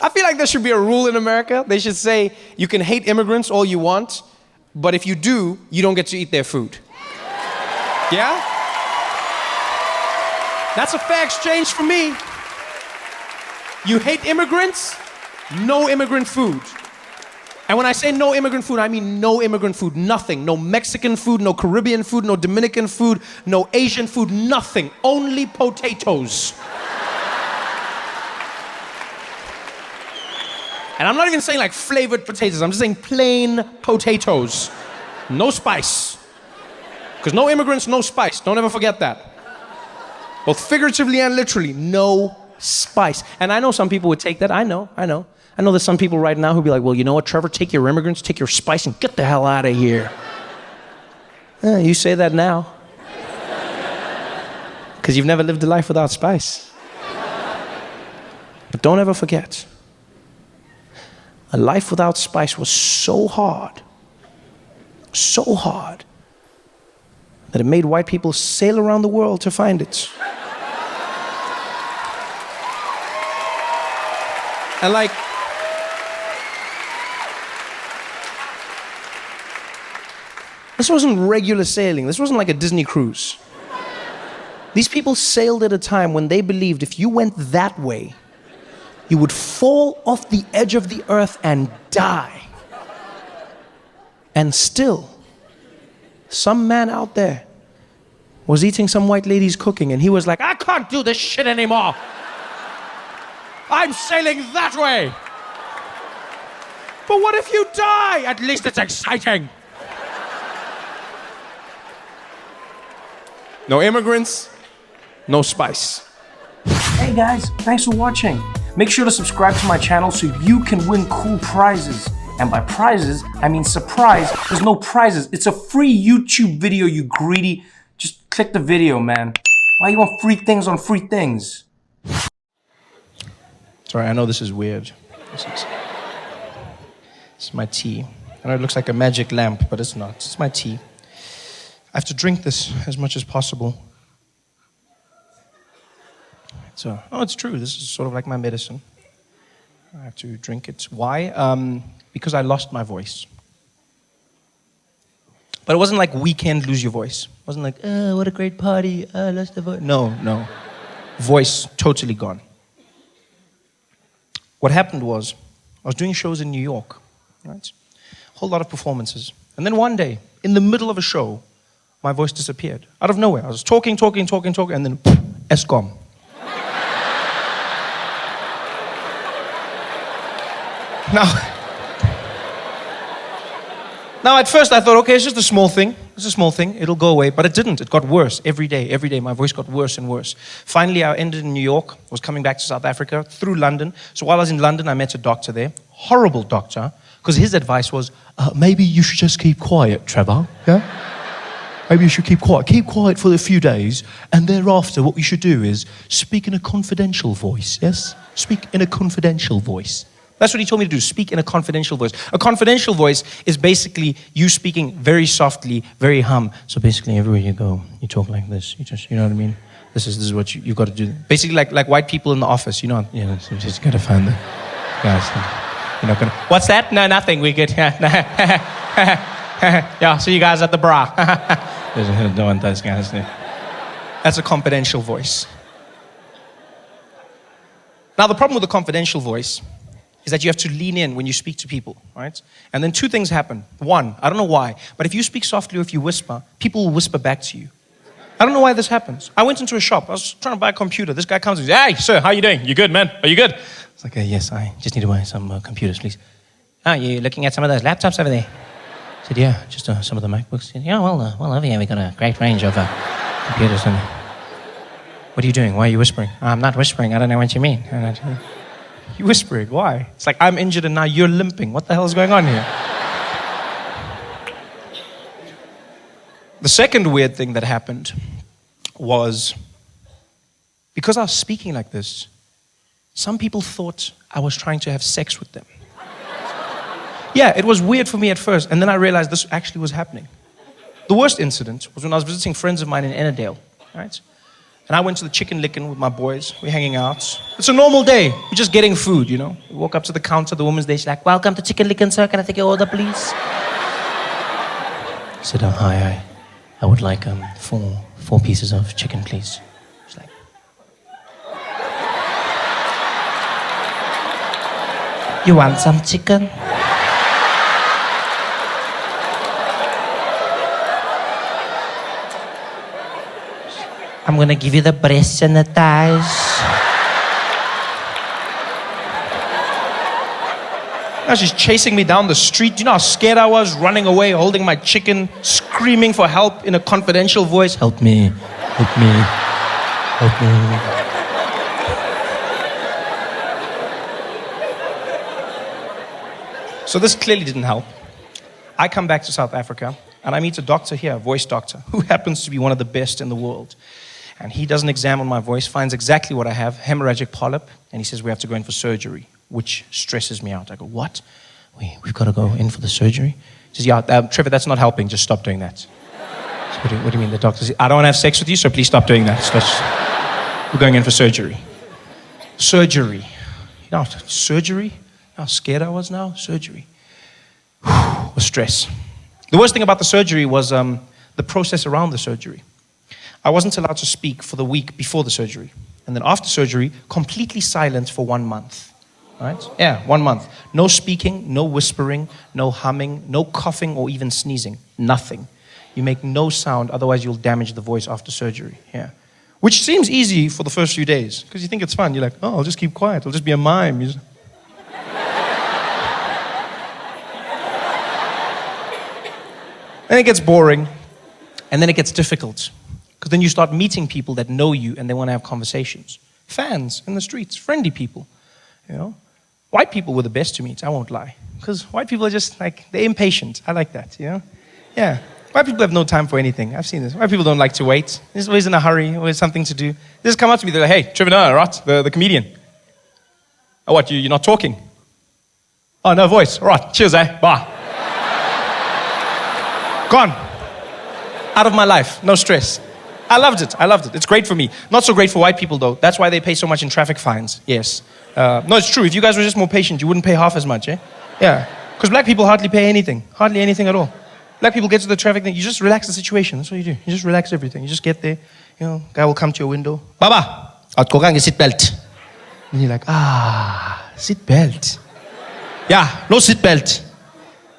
I feel like there should be a rule in America. They should say, you can hate immigrants all you want, but if you do, you don't get to eat their food. Yeah? That's a fair exchange for me. You hate immigrants, no immigrant food. And when I say no immigrant food, I mean no immigrant food, nothing. No Mexican food, no Caribbean food, no Dominican food, no Asian food, nothing. Only potatoes. And I'm not even saying like flavored potatoes, I'm just saying plain potatoes. No spice. Because no immigrants, no spice. Don't ever forget that. Both figuratively and literally, no spice. And I know some people would take that. I know there's some people right now who'd be like, well, you know what, Trevor, take your immigrants, take your spice, and get the hell out of here. You say that now. Because you've never lived a life without spice. But don't ever forget, a life without spice was so hard, that it made white people sail around the world to find it. And like, this wasn't regular sailing. This wasn't like a Disney cruise. These people sailed at a time when they believed if you went that way, you would fall off the edge of the earth and die. And still, some man out there was eating some white lady's cooking and he was like, I can't do this shit anymore. I'm sailing that way. But what if you die? At least it's exciting. No immigrants, no spice. Hey guys, thanks for watching. Make sure to subscribe to my channel so you can win cool prizes. And by prizes, I mean surprise. There's no prizes. It's a free YouTube video, you greedy. Just click the video, man. Why you want free things on free things? Sorry, I know this is weird. This is my tea. I know it looks like a magic lamp, but it's not. It's my tea. I have to drink this as much as possible. It's true. This is sort of like my medicine. I have to drink it. Why? Because I lost my voice. But it wasn't like weekend lose your voice. It wasn't like, oh, what a great party, I lost the voice. No. Voice totally gone. What happened was, I was doing shows in New York, right? A whole lot of performances. And then one day, in the middle of a show, my voice disappeared. Out of nowhere. I was talking, and then, ESCOM. Now, at first I thought, okay, it's just a small thing. It's a small thing. It'll go away. But it didn't. It got worse every day. Every day, my voice got worse and worse. Finally, I ended in New York. I was coming back to South Africa through London. So while I was in London, I met a doctor there. Horrible doctor. Because his advice was, maybe you should just keep quiet, Trevor. Yeah? Maybe you should keep quiet. Keep quiet for a few days. And thereafter, what you should do is speak in a confidential voice. Yes? Speak in a confidential voice. That's what he told me to do, speak in a confidential voice. A confidential voice is basically you speaking very softly, very hum. So basically everywhere you go, you talk like this. You know what I mean? This is what you've got to do. Basically like white people in the office, you just got to find the guys. You're not gonna, what's that? No, nothing, we good. Yeah, see you guys at the bra. Don't want those guys. That's a confidential voice. Now the problem with a confidential voice is that you have to lean in when you speak to people, right? And then two things happen. One, I don't know why, but if you speak softly or if you whisper, people will whisper back to you. I don't know why this happens. I went into a shop. I was trying to buy a computer. This guy comes and says, hey, sir, how you doing? You good, man? Are you good? It's like, yes, I just need to buy some computers, please. Oh, you looking at some of those laptops over there? I said, yeah, just some of the MacBooks. Said, yeah, well, over here we got a great range of computers. And what are you doing? Why are you whispering? I'm not whispering. I don't know what you mean. You whispering? Why? It's like I'm injured and now you're limping. What the hell is going on here? The second weird thing that happened was because I was speaking like this, some people thought I was trying to have sex with them. Yeah, it was weird for me at first, and then I realized this actually was happening. The worst incident was when I was visiting friends of mine in Ennerdale, right? And I went to the chicken licken with my boys. We're hanging out. It's a normal day. We're just getting food, you know. We walk up to the counter, the woman's there. She's like, welcome to chicken licken, sir. Can I take your order, please? I said, hi. I would like 4 pieces of chicken, please. She's like, you want some chicken? I'm gonna give you the breasts and the thighs. Now she's chasing me down the street. You know how scared I was, running away, holding my chicken, screaming for help in a confidential voice. Help me, help me, help me. So this clearly didn't help. I come back to South Africa and I meet a doctor here, a voice doctor, who happens to be one of the best in the world. And he does an exam on my voice, finds exactly what I have, hemorrhagic polyp, and he says we have to go in for surgery, which stresses me out. I go, what? We've got to go in for the surgery? He says, yeah, Trevor, that's not helping, just stop doing that. So what do you mean? The doctor says, I don't want to have sex with you, so please stop doing that. We're going in for surgery. Surgery. You know, surgery? How scared I was now? Surgery. Was stress. The worst thing about the surgery was the process around the surgery. I wasn't allowed to speak for the week before the surgery. And then after surgery, completely silent for 1 month. Right? Yeah, 1 month. No speaking, no whispering, no humming, no coughing or even sneezing. Nothing. You make no sound, otherwise you'll damage the voice after surgery. Yeah. Which seems easy for the first few days, because you think it's fun. You're like, oh, I'll just keep quiet. I'll just be a mime. Then it gets boring, and then it gets difficult. Because then you start meeting people that know you and they want to have conversations. Fans in the streets, friendly people, you know. White people were the best to meet, I won't lie. Because white people are just like, they're impatient. I like that, you know. Yeah, white people have no time for anything. I've seen this. White people don't like to wait. They're always in a hurry, always something to do. They just come up to me, they're like, hey, Trevor Noah, right? The comedian. Oh, what, you're not talking? Oh, no voice. All right, cheers, bye. Gone. Out of my life, no stress. I loved it. It's great for me. Not so great for white people, though. That's why they pay so much in traffic fines. Yes. No, it's true. If you guys were just more patient, you wouldn't pay half as much, eh? Yeah. Because black people hardly pay anything. Hardly anything at all. Black people get to the traffic thing. You just relax the situation. That's what you do. You just relax everything. You just get there. You know, guy will come to your window. Baba, outkogang seat belt. And you're like, seat belt. Yeah, no seat belt.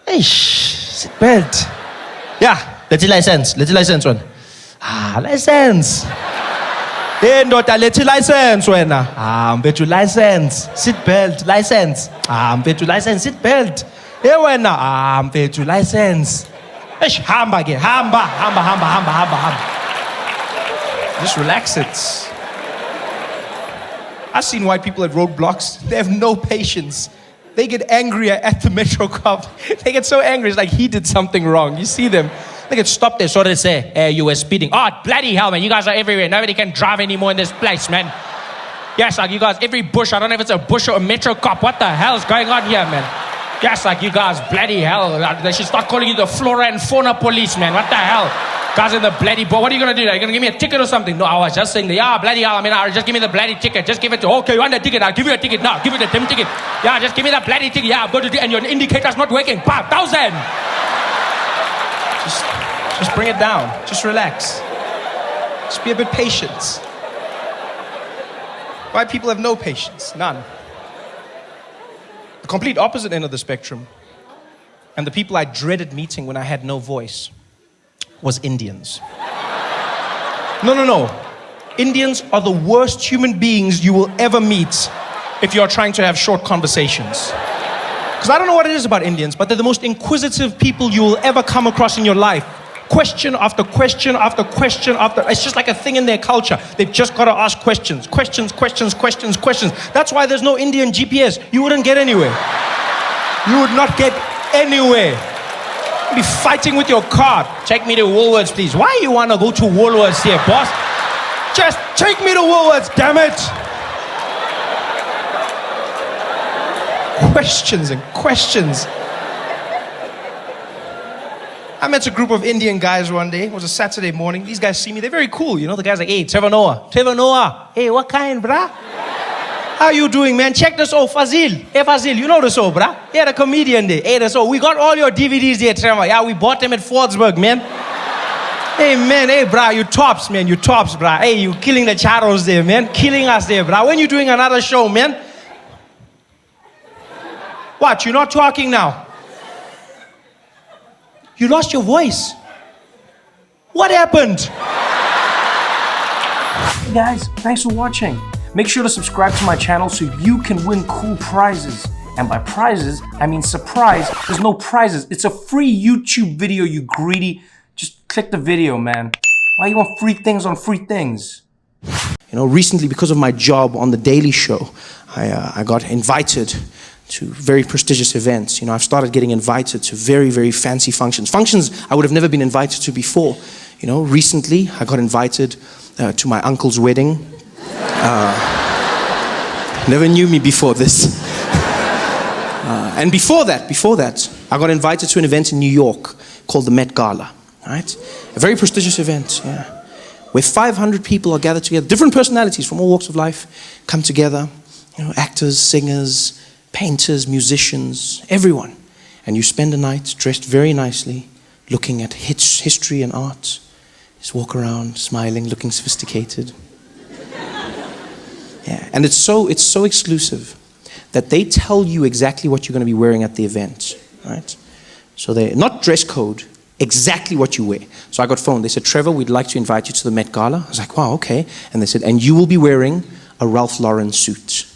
Eish, seat belt. Yeah, let's license one. License. Hey, ndoda, let's license wena. Bet you license. Seat belt, license. Bet you license, seat belt. Hey wena, bet you license. Eish, hamba. Just relax it. I've seen white people at roadblocks. They have no patience. They get angrier at the metro cop. They get so angry. It's like he did something wrong. You see them. They get stopped there. So they say, you were speeding. Oh, bloody hell, man. You guys are everywhere. Nobody can drive anymore in this place, man. Yes, like you guys, every bush. I don't know if it's a bush or a metro cop. What the hell is going on here, man? Yes, like you guys, bloody hell. They should start calling you the flora and fauna police, man. What the hell? Guys in the bloody boat. What are you going to do? Are you going to give me a ticket or something? No, I was just saying, yeah, bloody hell. I mean, just give me the bloody ticket. Just give it to, okay, you want the ticket? I'll give you a ticket now. Give you the damn ticket. Yeah, just give me the bloody ticket. Yeah, I've got to do, and your indicator's not working. 1,000. Just bring it down. Just relax. Just be a bit patient. White people have no patience. None. The complete opposite end of the spectrum, and the people I dreaded meeting when I had no voice, was Indians. No. Indians are the worst human beings you will ever meet if you're trying to have short conversations. Because I don't know what it is about Indians, but they're the most inquisitive people you will ever come across in your life. Question after question after question after. It's just like a thing in their culture. They've just got to ask questions. Questions. That's why there's no Indian GPS. You wouldn't get anywhere. You would not get anywhere. You'd be fighting with your car. Take me to Woolworths, please. Why you want to go to Woolworths here, boss? Just take me to Woolworths, damn it. Questions and questions. I met a group of Indian guys one day. It was a Saturday morning. These guys see me. They're very cool. You know, the guy's like, hey, Trevor Noah. Trevor Noah. Hey, what kind, bruh? How you doing, man? Check this out, Fazil. Hey, Fazil, you know this out, bruh? Yeah, the comedian there. Hey, this out. We got all your DVDs there, Trevor. Yeah, we bought them at Fordsburg, man. Hey, man. Hey, bruh, you tops, man. You tops, bruh. Hey, you killing the charos there, man. Killing us there, bruh. When you doing another show, man? What? You're not talking now? You lost your voice. What happened? Hey guys, thanks for watching. Make sure to subscribe to my channel so you can win cool prizes. And by prizes, I mean surprise. There's no prizes. It's a free YouTube video, you greedy. Just click the video, man. Why you want free things on free things? You know, recently because of my job on The Daily Show, I got invited to very prestigious events. You know, I've started getting invited to very, very fancy functions. Functions I would have never been invited to before. You know, recently I got invited to my uncle's wedding. Never knew me before this. And before that, I got invited to an event in New York called the Met Gala, right? A very prestigious event, yeah, where 500 people are gathered together, different personalities from all walks of life come together, you know, actors, singers, painters, musicians, everyone. And you spend a night dressed very nicely, looking at history and art. Just walk around, smiling, looking sophisticated. Yeah, and it's so exclusive that they tell you exactly what you're going to be wearing at the event, right? So they're not dress code, exactly what you wear. So I got phoned. They said, Trevor, we'd like to invite you to the Met Gala. I was like, wow, okay. And they said, and you will be wearing a Ralph Lauren suit.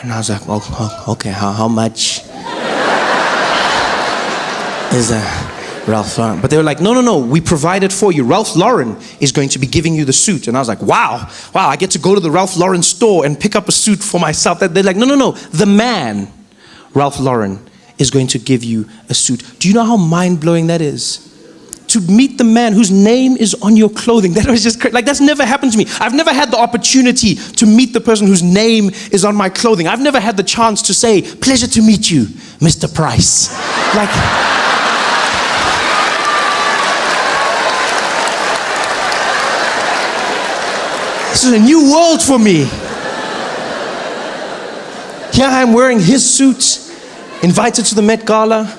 And I was like, well, okay, how much is Ralph Lauren? But they were like, no, we provide it for you. Ralph Lauren is going to be giving you the suit. And I was like, wow, I get to go to the Ralph Lauren store and pick up a suit for myself. They're like, no, the man, Ralph Lauren, is going to give you a suit. Do you know how mind-blowing that is? To meet the man whose name is on your clothing. That was just crazy. Like, that's never happened to me. I've never had the opportunity to meet the person whose name is on my clothing. I've never had the chance to say, pleasure to meet you, Mr. Price. Like, this is a new world for me. Here I am wearing his suit, invited to the Met Gala.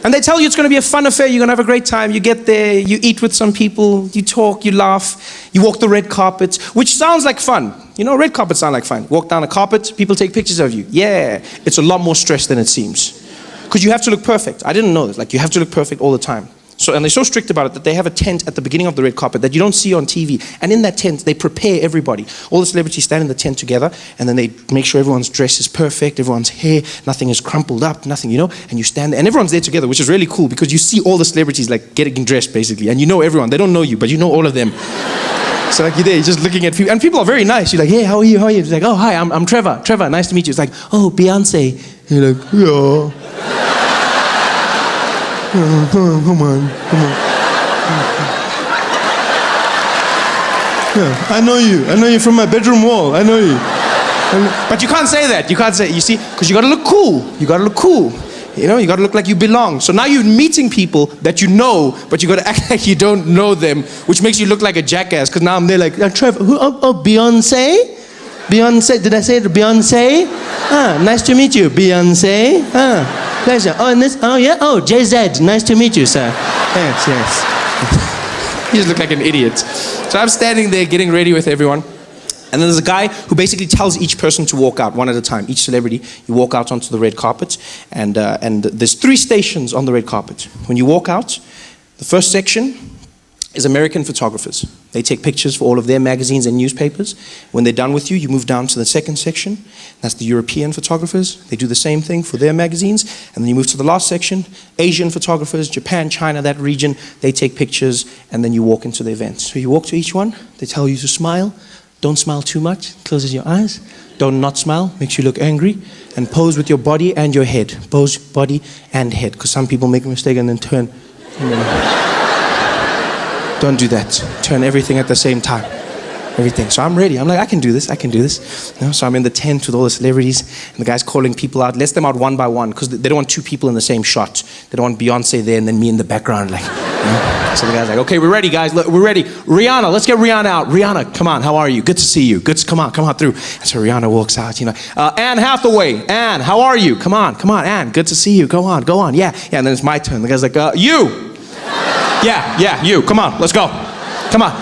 And they tell you it's going to be a fun affair, you're going to have a great time. You get there, you eat with some people, you talk, you laugh, you walk the red carpet, which sounds like fun. You know, red carpets sound like fun. Walk down a carpet, people take pictures of you. Yeah, it's a lot more stress than it seems. Because you have to look perfect. I didn't know this. Like, you have to look perfect all the time. So, and they're so strict about it that they have a tent at the beginning of the red carpet that you don't see on TV. And in that tent, they prepare everybody. All the celebrities stand in the tent together, and then they make sure everyone's dress is perfect, everyone's hair, nothing is crumpled up, nothing, you know, and you stand there, and everyone's there together, which is really cool because you see all the celebrities like getting dressed basically, and you know everyone. They don't know you, but you know all of them. So like you're there, you're just looking at people, and people are very nice. You're like, hey, how are you? It's like, oh, hi, I'm Trevor. Trevor, nice to meet you. It's like, oh, Beyonce. You're like, yeah. Come on. Yeah, I know you from my bedroom wall. I know you. But you can't say that. You can't say, you see, because you got to look cool. You know, you got to look like you belong. So now you're meeting people that you know, but you got to act like you don't know them, which makes you look like a jackass. Because now I'm there like, Trevor, Beyonce? Beyonce, did I say it? Beyonce? Nice to meet you, Beyonce. Pleasure. JZ, nice to meet you, sir. Yes. You just look like an idiot. So I'm standing there getting ready with everyone. And then there's a guy who basically tells each person to walk out one at a time. Each celebrity, you walk out onto the red carpet. And there's 3 stations on the red carpet. When you walk out, the first section is American photographers. They take pictures for all of their magazines and newspapers. When they're done with you, you move down to the second section. That's the European photographers. They do the same thing for their magazines. And then you move to the last section, Asian photographers, Japan, China, that region. They take pictures, and then you walk into the event. So you walk to each one. They tell you to smile. Don't smile too much. Closes your eyes. Don't not smile. Makes you look angry. And pose with your body and your head. Pose body and head. Because some people make a mistake and then turn. Don't do that. Turn everything at the same time. everything. So I'm ready. I'm like, I can do this. You know, so I'm in the tent with all the celebrities, and the guy's calling people out, lets them out one by one, because they don't want two people in the same shot. They don't want Beyonce there and then me in the background, like, you know? So the guy's like, okay, we're ready, guys. Look, we're ready. Rihanna, let's get Rihanna out. Rihanna, come on, how are you? Good to see you. Come on through. And so Rihanna walks out, you know. Anne Hathaway, Anne, how are you? Come on, Anne, good to see you. Go on, yeah. And then it's my turn. The guy's like, you. Yeah, you. Come on, let's go. Come on.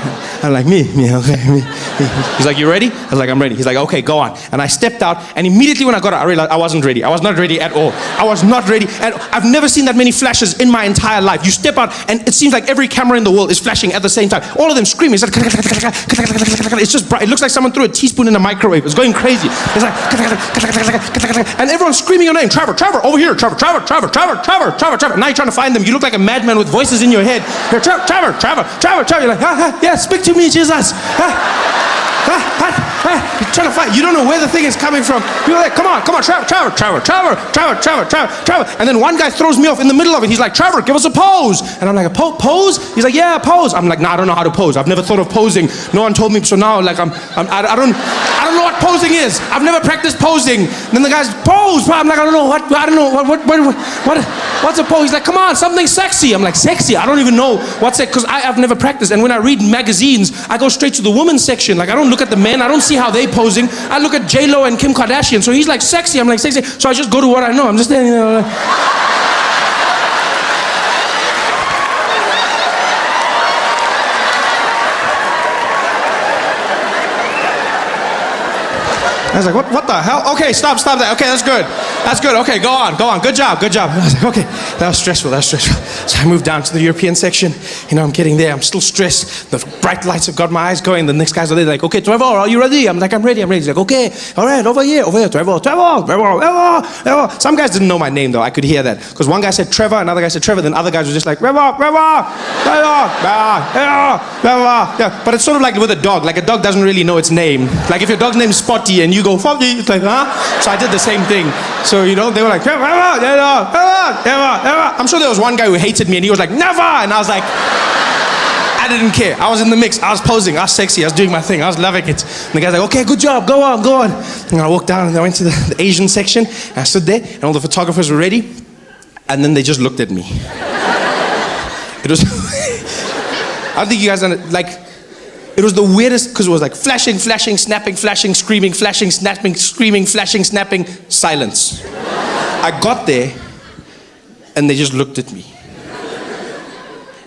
I'm like, me. He's like, you ready? I was like, I'm ready. He's like, okay, go on. And I stepped out, and immediately when I got out, I realized I wasn't ready. I was not ready at all. I was not ready. And I've never seen that many flashes in my entire life. You step out, and it seems like every camera in the world is flashing at the same time. All of them screaming. It's like, it's just bright. It looks like someone threw a teaspoon in a microwave. It's going crazy. It's like, and everyone's screaming your name. Trevor, over here. Trevor. Now you're trying to find them. You look like a madman with voices in your head. You're Trevor. You're like, yeah, speak to me, Jesus. You're trying to fight. You don't know where the thing is coming from. You're like, come on, Trevor. And then one guy throws me off in the middle of it. He's like, Trevor, give us a pose. And I'm like, a pose? He's like, yeah, pose. I'm like, nah, I don't know how to pose. I've never thought of posing. No one told me. So now, like, I don't know what posing is. I've never practiced posing. And then the guy's pose. I'm like, I don't know what's a pose? He's like, come on, something sexy. I'm like, sexy? I don't even know what's it, because I've never practiced. And when I read magazines, I go straight to the women's section. Like, I don't look at the men. I don't see how they posing. I look at J-Lo and Kim Kardashian. So he's like, sexy. I'm like, sexy. So I just go to what I know. I'm just standing there. I was like, what the hell? Okay, stop that. Okay, that's good. Okay, go on. Good job. I was like, okay, that was stressful. So I moved down to the European section. You know, I'm getting there. I'm still stressed. The bright lights have got my eyes going. The next guys are there like, okay, Trevor, are you ready? I'm like, I'm ready. He's like, okay, all right, over here, Trevor. Some guys didn't know my name, though. I could hear that. Because one guy said Trevor, another guy said Trevor, then other guys were just like, Trevor. Yeah, but it's sort of like with a dog. Like, a dog doesn't really know its name. Like, if your dog's name's Spotty and you go, Spotty, it's like, huh? So I did the same thing. So, you know, they were like, Trevor. I'm sure there was one guy who hated me and he was like, never! And I was like, I didn't care. I was in the mix. I was posing. I was sexy. I was doing my thing. I was loving it. And the guy's like, okay, good job. Go on. And I walked down and I went to the Asian section. And I stood there and all the photographers were ready. And then they just looked at me. It was... I don't think you guys like... It was the weirdest, because it was like flashing, snapping, flashing, screaming, flashing, snapping, screaming, flashing, snapping, silence. I got there, and they just looked at me.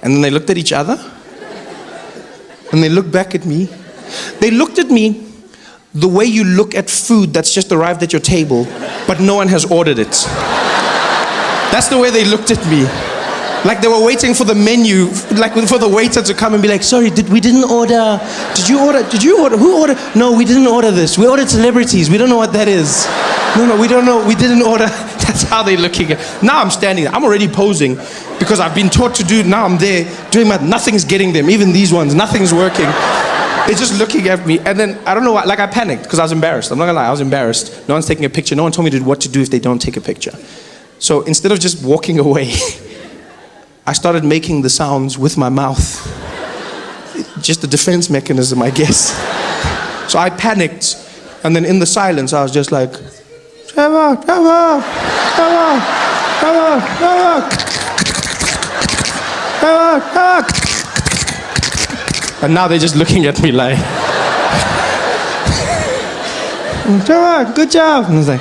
And then they looked at each other, and they looked back at me. They looked at me the way you look at food that's just arrived at your table, but no one has ordered it. That's the way they looked at me. Like they were waiting for the menu, like for the waiter to come and be like, sorry, we didn't order. Did you order? Who ordered? No, we didn't order this. We ordered celebrities. We don't know what that is. No, we don't know. We didn't order. That's how they're looking at. Now I'm standing there. I'm already posing because I've been taught to do. Now I'm there doing nothing's getting them. Even these ones, nothing's working. They're just looking at me. And then, I don't know why, like I panicked because I was embarrassed. I'm not gonna lie, I was embarrassed. No one's taking a picture. No one told me what to do if they don't take a picture. So instead of just walking away, I started making the sounds with my mouth. Just a defense mechanism, I guess. So I panicked, and then in the silence, I was just like, Trevor. And now they're just looking at me like, Trevor, good job. And I was like,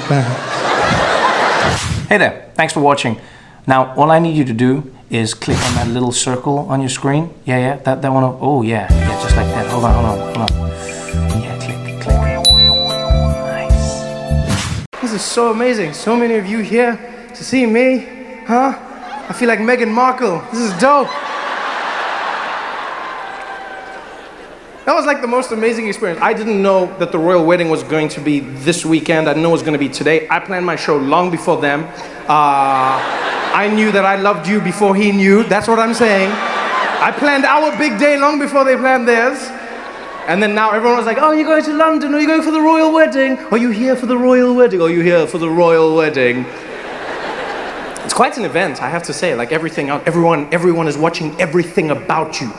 Hey there, thanks for watching. Now, all I need you to do is click on that little circle on your screen. Yeah, that one. Oh, yeah, just like that. Hold on. Yeah, click. Nice. This is so amazing. So many of you here to see me, huh? I feel like Meghan Markle. This is dope. That was like the most amazing experience. I didn't know that the royal wedding was going to be this weekend. I didn't know it was going to be today. I planned my show long before them. I knew that I loved you before he knew. That's what I'm saying. I planned our big day long before they planned theirs. And then now everyone was like, oh, you're going to London? Are you going for the royal wedding? Are you here for the royal wedding? Are you here for the royal wedding? It's quite an event, I have to say. Like everything, everyone is watching everything about you.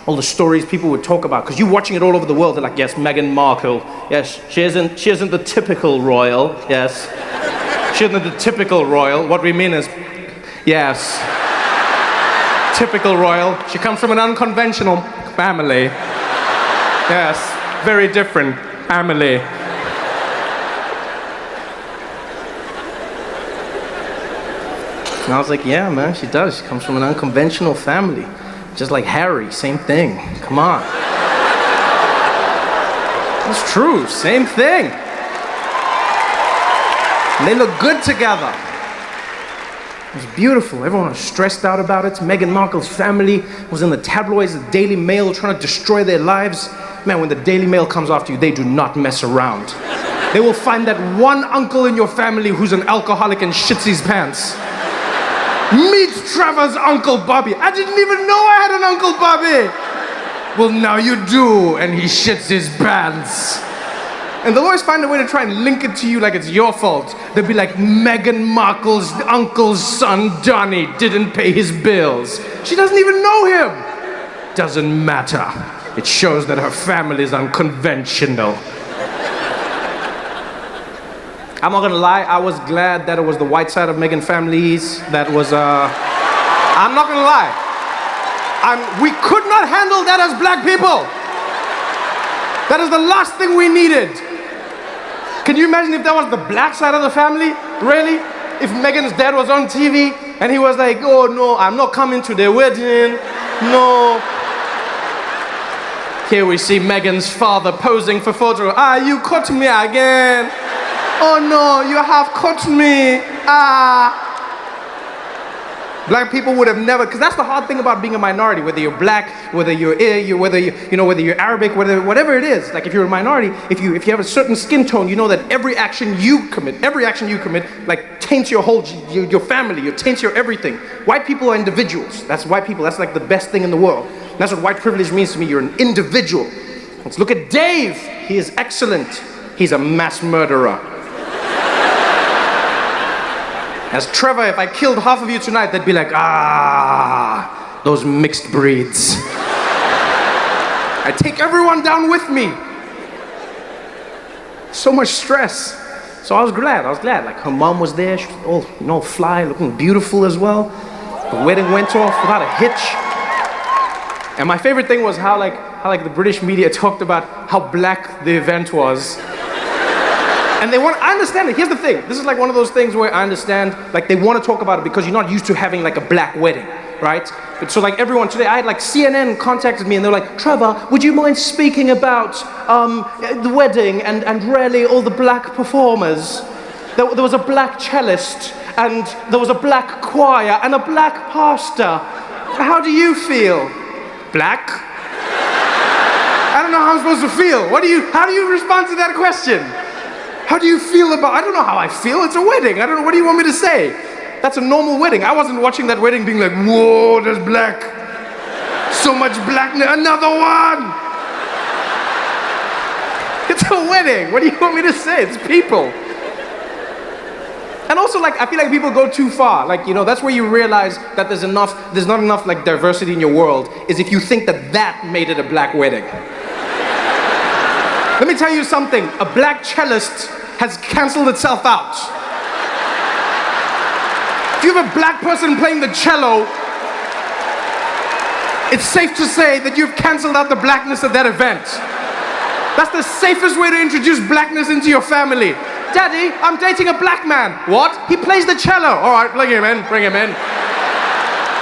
all the stories people would talk about, because you're watching it all over the world. They're like, yes, Meghan Markle, yes, she isn't the typical royal, yes. She isn't the typical royal. What we mean is, yes, typical royal. She comes from an unconventional family. Yes, very different family. And I was like, yeah, man, she does. She comes from an unconventional family. Just like Harry, same thing. Come on. That's true, same thing. And they look good together. It was beautiful. Everyone was stressed out about it. Meghan Markle's family was in the tabloids, the Daily Mail, trying to destroy their lives. Man, when the Daily Mail comes after you, they do not mess around. They will find that one uncle in your family who's an alcoholic and shits his pants. Meet Trevor's Uncle Bobby. I didn't even know I had an Uncle Bobby. Well, now you do, and he shits his pants. And they'll always find a way to try and link it to you like it's your fault. They'll be like, Meghan Markle's uncle's son, Johnny, didn't pay his bills. She doesn't even know him. Doesn't matter. It shows that her family is unconventional. I'm not gonna lie, I was glad that it was the white side of Meghan families that was, I'm not gonna lie. We could not handle that as black people. That is the last thing we needed. Can you imagine if that was the black side of the family? Really? If Meghan's dad was on TV and he was like, oh no, I'm not coming to their wedding, no. Here we see Meghan's father posing for photo. Ah, you caught me again. Oh no, you have caught me. Ah. Black people would have never, because that's the hard thing about being a minority, whether you're black, whether you're whether you're Arabic, whatever it is. Like if you're a minority, if you have a certain skin tone, you know that every action you commit, like taints your whole, your family, taints your everything. White people are individuals. That's white people. That's like the best thing in the world. And that's what white privilege means to me. You're an individual. Let's look at Dave. He is excellent. He's a mass murderer. As Trevor, if I killed half of you tonight, they'd be like, ah, those mixed breeds. I take everyone down with me. So much stress. So I was glad. Like her mom was there, she was all, fly, looking beautiful as well. The wedding went off without a hitch. And my favorite thing was how the British media talked about how black the event was. And I understand it. Here's the thing. This is like one of those things where I understand, like they want to talk about it because you're not used to having like a black wedding, right? But so like everyone today, I had like CNN contacted me and they were like, Trevor, would you mind speaking about the wedding and really all the black performers? There was a black cellist and there was a black choir and a black pastor. How do you feel? Black? I don't know how I'm supposed to feel. How do you respond to that question? How do you feel about, I don't know how I feel, it's a wedding. I don't know, what do you want me to say? That's a normal wedding. I wasn't watching that wedding being like, whoa, there's black. So much blackness, another one. It's a wedding, what do you want me to say? It's people. And also like, I feel like people go too far. Like, that's where you realize that there's not enough like diversity in your world, is if you think that made it a black wedding. Let me tell you something, a black cellist has canceled itself out. If you have a black person playing the cello, it's safe to say that you've canceled out the blackness of that event. That's the safest way to introduce blackness into your family. Daddy, I'm dating a black man. What? He plays the cello. All right, bring him in.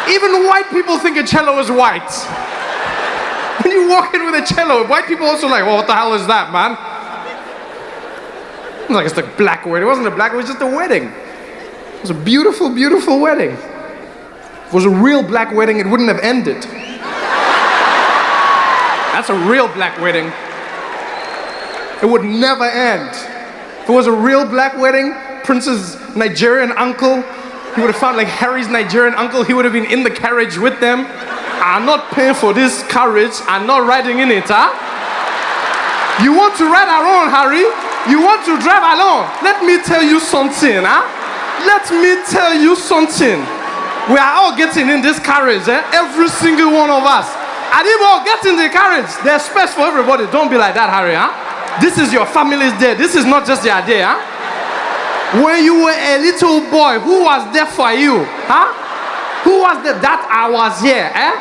Even white people think a cello is white. When you walk in with a cello, white people also like, well, what the hell is that, man? It was like, it's the black wedding. It wasn't a black, it was just a wedding. It was a beautiful, beautiful wedding. If it was a real black wedding, it wouldn't have ended. That's a real black wedding. It would never end. If it was a real black wedding, Prince's Nigerian uncle, he would have found like Harry's Nigerian uncle, he would have been in the carriage with them. I'm not paying for this carriage, I'm not riding in it, huh? You want to ride alone, Harry? You want to drive alone? Let me tell you something, huh? Let me tell you something. We are all getting in this carriage, eh? Every single one of us. Adibo, get in the carriage. There's space for everybody. Don't be like that, Harry, huh? This is your family's day. This is not just your day, huh? When you were a little boy, who was there for you, huh? Who was there? That I was here, eh?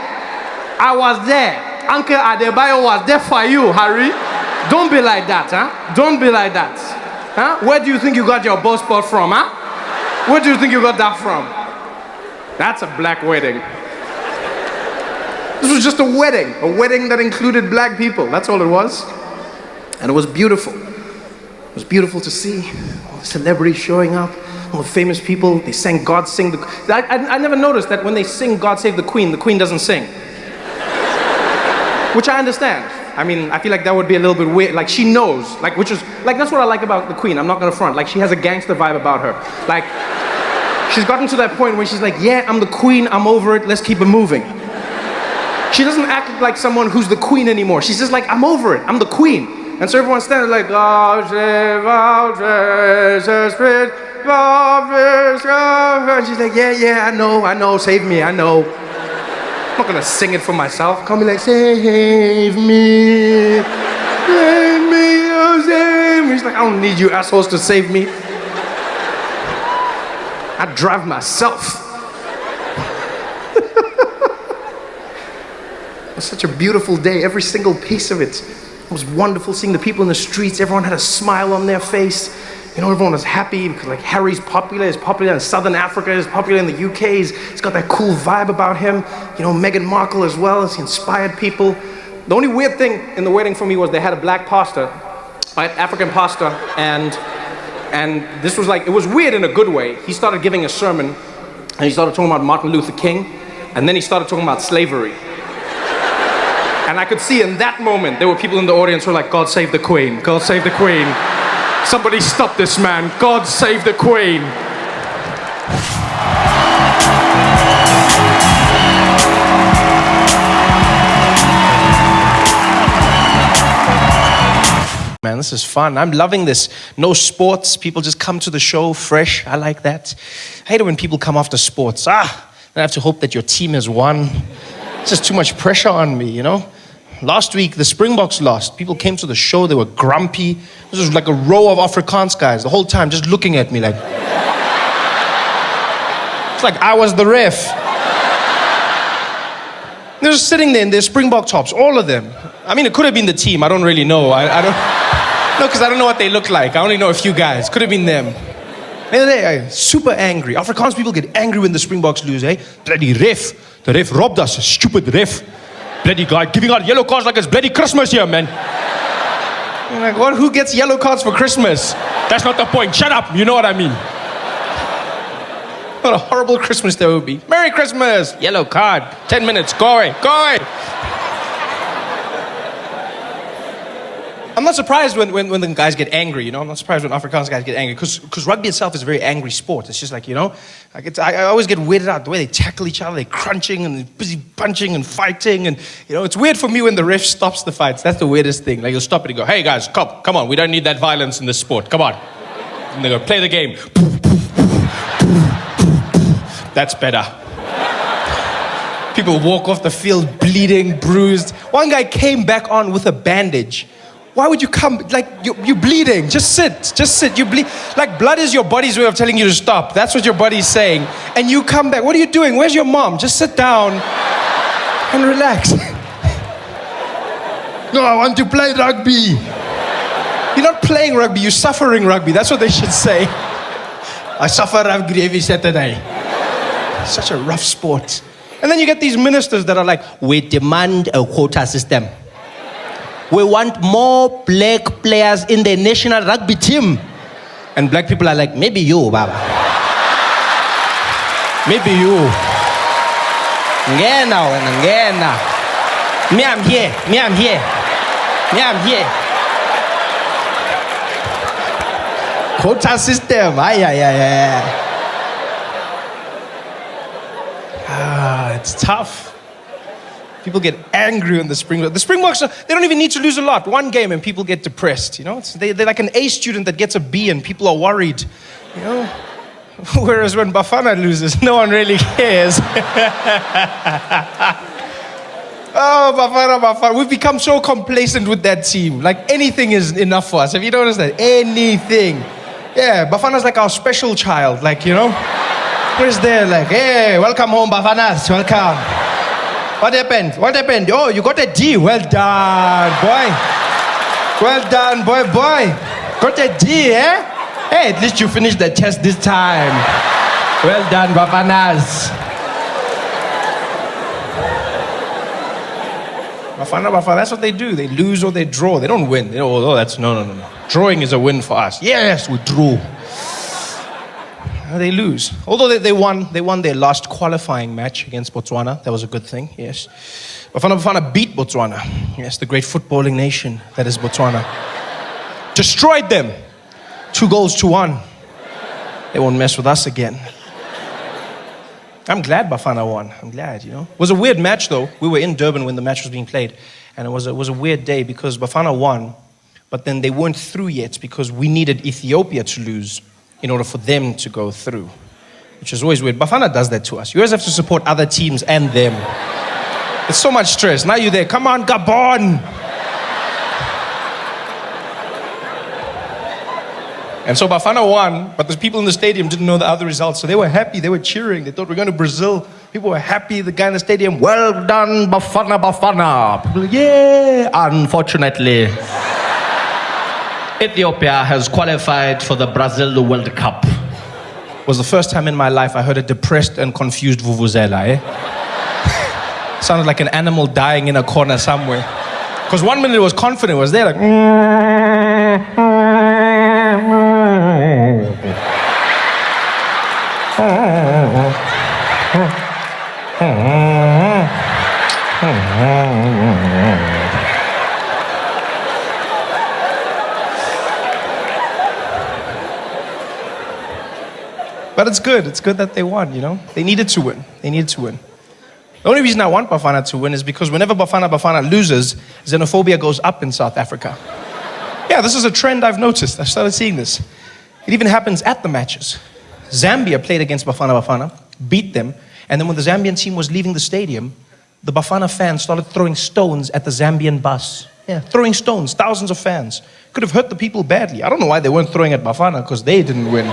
I was there. Uncle Adebayo was there for you, Harry. Don't be like that, huh? Don't be like that. Huh? Where do you think you got your boss spot from, huh? Where do you think you got that from? That's a black wedding. This was just a wedding that included black people. That's all it was. And it was beautiful. It was beautiful to see all the celebrities showing up, all the famous people. They sang God Sing the... I never noticed that when they sing God Save the Queen doesn't sing. Which I understand. I mean, I feel like that would be a little bit weird. Like, she knows. Like, which is... Like, that's what I like about the Queen. I'm not gonna front. Like, she has a gangster vibe about her. Like, she's gotten to that point where she's like, yeah, I'm the Queen, I'm over it, let's keep it moving. She doesn't act like someone who's the Queen anymore. She's just like, I'm over it, I'm the Queen. And so everyone's standing like, God save our Jesus Christ, and she's like, yeah, I know, save me, I know. I'm not gonna sing it for myself. Come be like, save me, oh, save me. She's like, I don't need you assholes to save me. I drive myself. It was such a beautiful day, every single piece of it. It was wonderful seeing the people in the streets. Everyone had a smile on their face. You know, everyone was happy because like Harry's popular. He's popular in Southern Africa. He's popular in the UK. He's got that cool vibe about him. You know, Meghan Markle as well. He inspired people. The only weird thing in the wedding for me was they had a black pastor, right, African pastor, and this was like, it was weird in a good way. He started giving a sermon, and he started talking about Martin Luther King, and then he started talking about slavery. And I could see in that moment, there were people in the audience who were like, God save the Queen, God save the Queen. Somebody stop this man, God save the Queen. Man, this is fun. I'm loving this. No sports. People just come to the show fresh. I like that. I hate it when people come after sports. I have to hope that your team has won. It's just too much pressure on me, you know? Last week, the Springboks lost. People came to the show. They were grumpy. This was like a row of Afrikaans guys the whole time just looking at me like... It's like I was the ref. They're just sitting there in their Springbok tops, all of them. I mean, it could have been the team. I don't really know. I don't... No, because I don't know what they look like. I only know a few guys. Could have been them. They're super angry. Afrikaans people get angry when the Springboks lose, eh? Bloody ref. The ref robbed us. Stupid ref. Bloody guy giving out yellow cards like it's bloody Christmas here, man. I'm like, what? Who gets yellow cards for Christmas? That's not the point. Shut up. You know what I mean. What a horrible Christmas that would be. Merry Christmas. Yellow card. 10 minutes. Go away. Go away. I'm not surprised when the guys get angry, you know? I'm not surprised when Afrikaans guys get angry because rugby itself is a very angry sport. It's just like, you know, I always get weirded out the way they tackle each other. They're crunching and they're busy punching and fighting. And, you know, it's weird for me when the ref stops the fights. That's the weirdest thing. Like, he'll stop it and go, hey, guys, come on. We don't need that violence in this sport. Come on. And they go, play the game. That's better. People walk off the field bleeding, bruised. One guy came back on with a bandage. Why would you come? Like, you're bleeding. Just sit. You bleed. Like, blood is your body's way of telling you to stop. That's what your body's saying. And you come back. What are you doing? Where's your mom? Just sit down and relax. No, I want to play rugby. You're not playing rugby. You're suffering rugby. That's what they should say. I suffer rugby every Saturday. Such a rough sport. And then you get these ministers that are like, we demand a quota system. We want more black players in the national rugby team. And black people are like, maybe you, Baba. Maybe you. Ngena. Me, I'm here. Quota system. It's tough. People get angry when the Springboks, they don't even need to lose a lot. One game and people get depressed, you know? They're like an A student that gets a B and people are worried, you know? Whereas when Bafana loses, no one really cares. Oh, Bafana. We've become so complacent with that team. Like anything is enough for us. Have you noticed that? Anything. Yeah, Bafana's like our special child. Like, you know? Where's there? Like, hey, welcome home, Bafanas. Welcome. What happened? What happened? Oh, you got a D. Well done, boy. Well done, boy. Got a D, eh? Hey, at least you finished the test this time. Well done, Bafanas. Bafana, that's what they do. They lose or they draw. They don't win. No. Drawing is a win for us. Yes, we drew. They lose. Although they won their last qualifying match against Botswana. That was a good thing, yes. Bafana beat Botswana. Yes, the great footballing nation that is Botswana. Destroyed them. 2-1. They won't mess with us again. I'm glad Bafana won. I'm glad, you know. It was a weird match, though. We were in Durban when the match was being played. And it was a weird day because Bafana won, but then they weren't through yet because we needed Ethiopia to lose in order for them to go through, which is always weird. Bafana does that to us. You always have to support other teams and them. It's so much stress. Now you're there. Come on, Gabon. And so Bafana won, but the people in the stadium didn't know the other results. So they were happy, they were cheering. They thought we're going to Brazil. People were happy. The guy in the stadium, well done, Bafana. People, yeah, unfortunately. Ethiopia has qualified for the Brazil World Cup. It was the first time in my life I heard a depressed and confused vuvuzela, eh? Sounded like an animal dying in a corner somewhere. Because 1 minute it was confident, it was there like... But it's good that they won, you know? They needed to win. The only reason I want Bafana to win is because whenever Bafana loses, xenophobia goes up in South Africa. Yeah, this is a trend I've noticed. I started seeing this. It even happens at the matches. Zambia played against Bafana, beat them, and then when the Zambian team was leaving the stadium, the Bafana fans started throwing stones at the Zambian bus. Yeah, throwing stones, thousands of fans. Could have hurt the people badly. I don't know why they weren't throwing at Bafana, because they didn't win.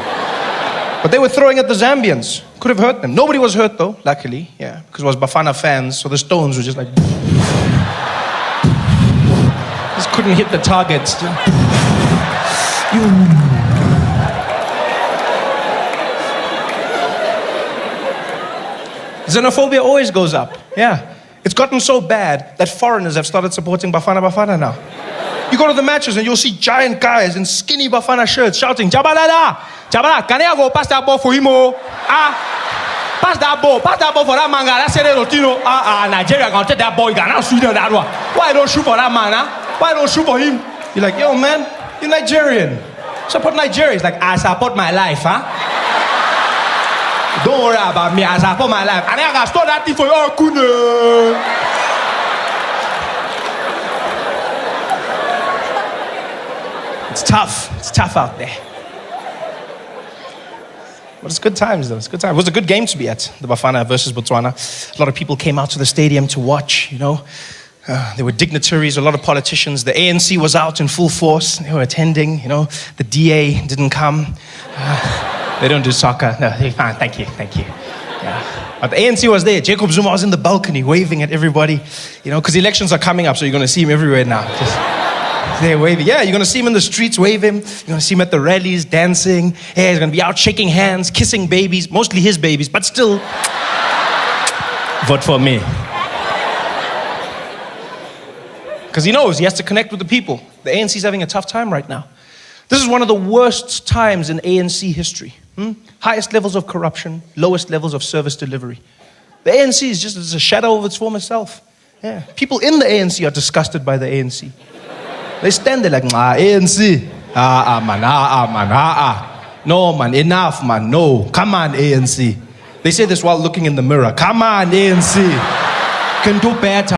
But they were throwing at the Zambians. Could have hurt them. Nobody was hurt though, luckily, yeah, because it was Bafana fans, so the stones were just like... Just couldn't hit the targets. Xenophobia always goes up, yeah. It's gotten so bad that foreigners have started supporting Bafana now. You go to the matches and you'll see giant guys in skinny Bafana shirts shouting, Jabalala, can I go pass that ball for him? Pass that ball for that man. That's it, Nigeria can take that ball, you can now shoot that one. Why don't shoot for that man, huh? Why don't shoot for him? You're like, yo man, you're Nigerian. Support Nigeria. It's like, I support my life, huh? Don't worry about me, I support my life. And I can store that thing for you, Kuna. It's tough out there. But it's good times though, It was a good game to be at, the Bafana versus Botswana. A lot of people came out to the stadium to watch, you know. There were dignitaries, a lot of politicians. The ANC was out in full force. They were attending, you know. The DA didn't come. They don't do soccer. No, fine, thank you. Yeah. But the ANC was there. Jacob Zuma was in the balcony waving at everybody, you know, because elections are coming up, so you're going to see him everywhere now. Just there waving. Yeah, you're going to see him in the streets waving. You're going to see him at the rallies dancing. Yeah, he's going to be out shaking hands, kissing babies, mostly his babies, but still, vote for me. Because he knows he has to connect with the people. The ANC's having a tough time right now. This is one of the worst times in ANC history. Highest levels of corruption, lowest levels of service delivery. The ANC is just a shadow of its former self. Yeah. People in the ANC are disgusted by the ANC. They stand there like, ANC. Man. No, man, enough, man, no. Come on, ANC. They say this while looking in the mirror. Come on, ANC. Can do better.